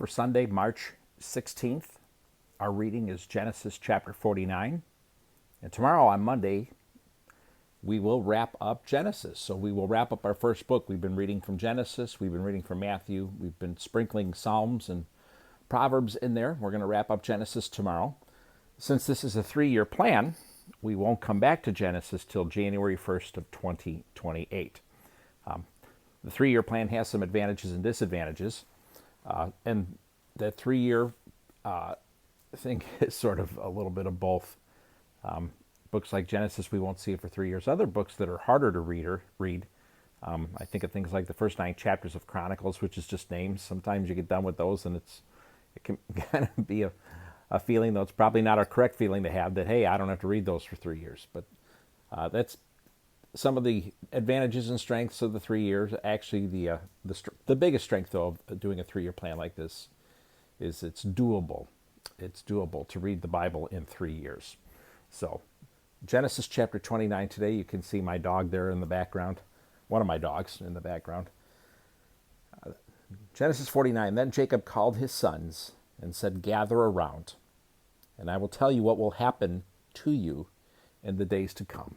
For Sunday, March 16th, our reading is Genesis chapter 49. And tomorrow on Monday, we will wrap up Genesis. So we will wrap up our first book. We've been reading from Genesis. We've been reading from Matthew. We've been sprinkling Psalms and Proverbs in there. We're going to wrap up Genesis tomorrow. Since this is a 3-year plan, we won't come back to Genesis till January 1st of 2028. The 3-year plan has some advantages and disadvantages. And the 3-year thing is sort of a little bit of both. Books like Genesis, we won't see it for 3 years. Other books that are harder to read, I think of things like the first 9 chapters of Chronicles, which is just names. Sometimes you get done with those and it can kind of be a feeling, though it's probably not a correct feeling to have, that, hey, I don't have to read those for 3 years. But that's some of the advantages and strengths of the 3 years. Actually, the biggest strength, though, of doing a 3-year plan like this is it's doable. It's doable to read the Bible in 3 years. So Genesis chapter 29 today, you can see my dog there in the background, one of my dogs in the background. Genesis 49, then Jacob called his sons and said, "Gather around, and I will tell you what will happen to you in the days to come.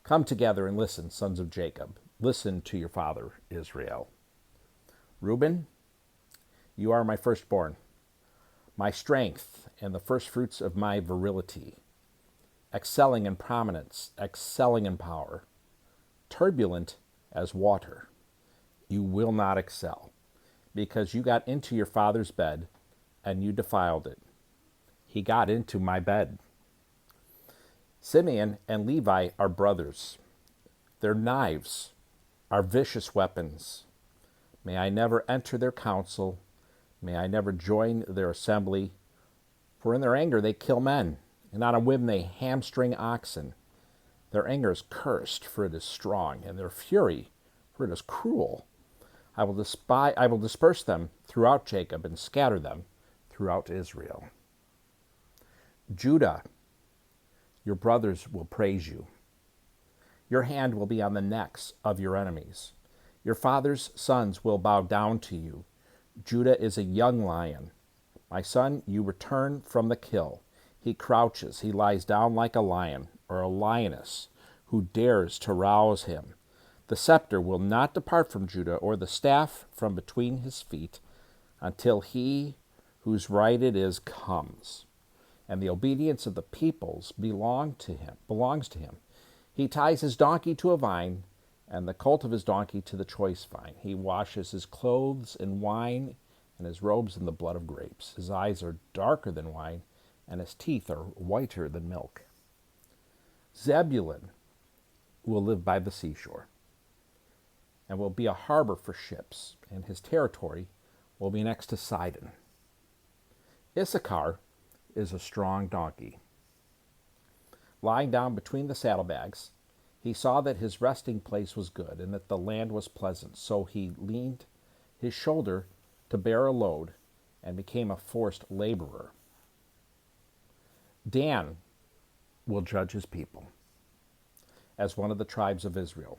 Come together and listen, sons of Jacob. Listen to your father Israel. Reuben, you are my firstborn, my strength and the firstfruits of my virility, excelling in prominence, excelling in power, turbulent as water. You will not excel, because you got into your father's bed and you defiled it. He got into my bed. Simeon and Levi are brothers. Their knives are vicious weapons. May I never enter their council. May I never join their assembly. For in their anger they kill men, and on a whim they hamstring oxen. Their anger is cursed, for it is strong, and their fury, for it is cruel. I will disperse them throughout Jacob and scatter them throughout Israel. Judah, your brothers will praise you. Your hand will be on the necks of your enemies. Your father's sons will bow down to you. Judah is a young lion. My son, you return from the kill. He crouches, he lies down like a lion or a lioness who dares to rouse him. The scepter will not depart from Judah, or the staff from between his feet, until he whose right it is comes, and the obedience of the peoples belongs to him. He ties his donkey to a vine, and the colt of his donkey to the choice vine. He washes his clothes in wine, and his robes in the blood of grapes. His eyes are darker than wine, and his teeth are whiter than milk. Zebulun will live by the seashore, and will be a harbor for ships, and his territory will be next to Sidon. Issachar is a strong donkey. Lying down between the saddlebags, he saw that his resting place was good, and that the land was pleasant. So he leaned his shoulder to bear a load, and became a forced laborer. Dan will judge his people as one of the tribes of Israel.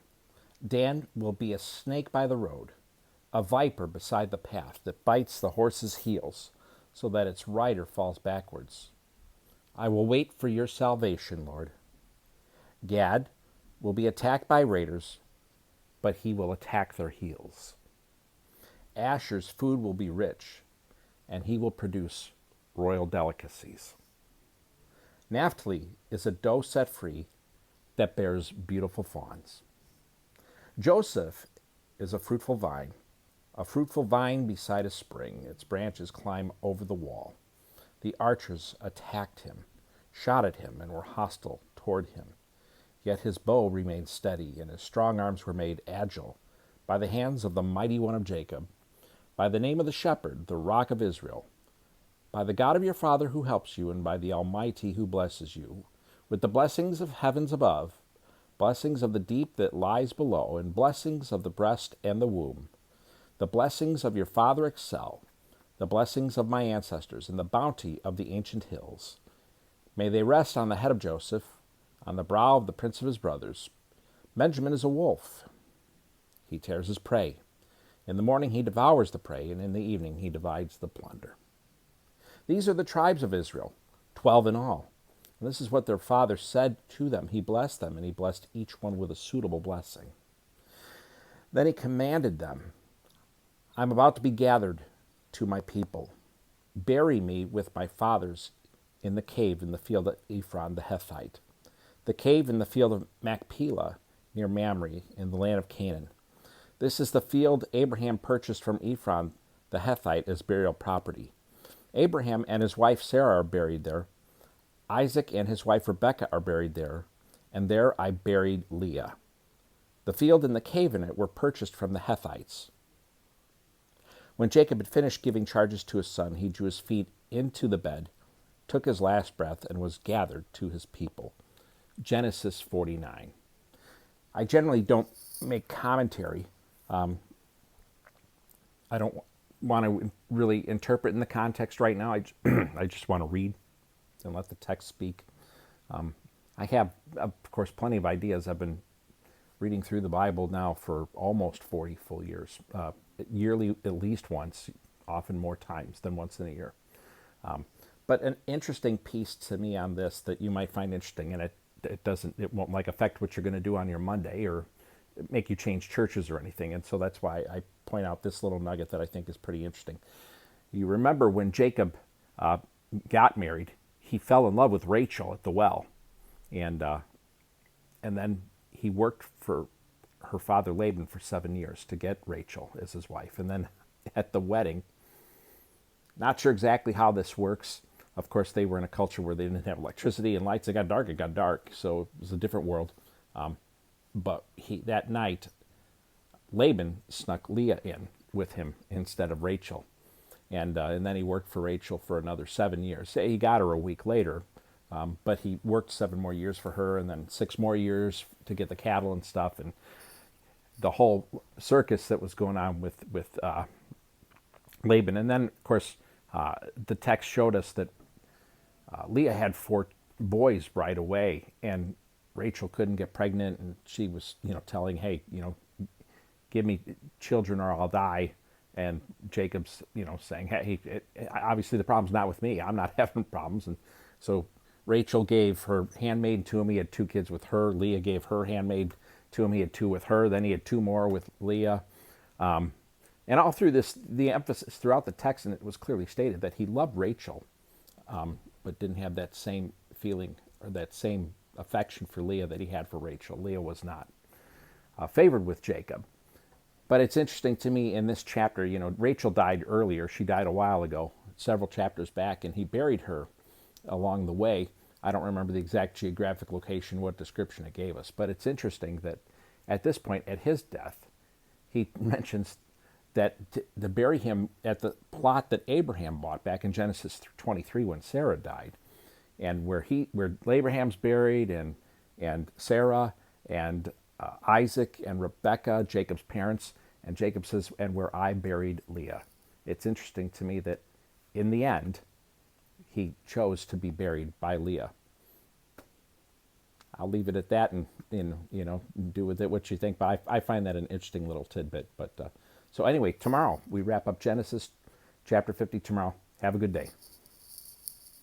Dan will be a snake by the road, a viper beside the path that bites the horse's heels so that its rider falls backwards. I will wait for your salvation, Lord. Gad will be attacked by raiders, but he will attack their heels. Asher's food will be rich, and he will produce royal delicacies. Naphtali is a doe set free that bears beautiful fawns. Joseph is a fruitful vine beside a spring. Its branches climb over the wall. The archers attacked him, shot at him, and were hostile toward him. Yet his bow remained steady, and his strong arms were made agile by the hands of the mighty one of Jacob, by the name of the shepherd, the rock of Israel, by the God of your father who helps you, and by the Almighty who blesses you, with the blessings of heavens above, blessings of the deep that lies below, and blessings of the breast and the womb. The blessings of your father excel, the blessings of my ancestors, and the bounty of the ancient hills. May they rest on the head of Joseph, on the brow of the prince of his brothers. Benjamin is a wolf. He tears his prey. In the morning he devours the prey, and in the evening he divides the plunder. These are the tribes of Israel, 12 in all. And this is what their father said to them. He blessed them, and he blessed each one with a suitable blessing. Then he commanded them, I am about to be gathered to my people. Bury me with my fathers in the cave in the field of Ephron the Hethite, the cave in the field of Machpelah near Mamre in the land of Canaan. This is the field Abraham purchased from Ephron the Hethite as burial property. Abraham and his wife Sarah are buried there. Isaac and his wife Rebekah are buried there, and there I buried Leah. The field and the cave in it were purchased from the Hethites. When Jacob had finished giving charges to his son, he drew his feet into the bed, took his last breath, and was gathered to his people. Genesis 49. I generally don't make commentary. I don't want to really interpret in the context right now. I just want to read and let the text speak. I have, of course, plenty of ideas. I've been reading through the Bible now for almost 40 full years, yearly at least once, often more times than once in a year. But an interesting piece to me on this that you might find interesting, and it won't like affect what you're going to do on your Monday or make you change churches or anything. And so that's why I point out this little nugget that I think is pretty interesting. You remember when Jacob got married, he fell in love with Rachel at the well, and then he worked for her father Laban for 7 years to get Rachel as his wife. And then at the wedding, not sure exactly how this works. Of course, they were in a culture where they didn't have electricity and lights. It got dark, so it was a different world. But that night, Laban snuck Leah in with him instead of Rachel. And then he worked for Rachel for another 7 years. He got her a week later, but he worked 7 more years for her, and then 6 more years to get the cattle and stuff, and the whole circus that was going on with Laban. And then, of course, the text showed us that Leah had 4 boys right away, and Rachel couldn't get pregnant, and she was, telling, hey, give me children or I'll die. And Jacob's, saying, hey, obviously the problem's not with me. I'm not having problems. And so Rachel gave her handmaid to him. He had 2 kids with her. Leah gave her handmaid to him. He had 2 with her. Then he had 2 more with Leah. And all through this, the emphasis throughout the text, and it was clearly stated that he loved Rachel, but didn't have that same feeling or that same affection for Leah that he had for Rachel. Leah was not favored with Jacob. But it's interesting to me in this chapter, Rachel died earlier. She died a while ago, several chapters back, and he buried her along the way. I don't remember the exact geographic location, what description it gave us. But it's interesting that at this point, at his death, he mentions that to bury him at the plot that Abraham bought back in Genesis 23 when Sarah died, and where Abraham's buried, and Sarah and Isaac and Rebekah, Jacob's parents, and Jacob says, and where I buried Leah. It's interesting to me that in the end, he chose to be buried by Leah. I'll leave it at that and do with it what you think. But I find that an interesting little tidbit. But so anyway, tomorrow we wrap up Genesis chapter 50 tomorrow. Have a good day.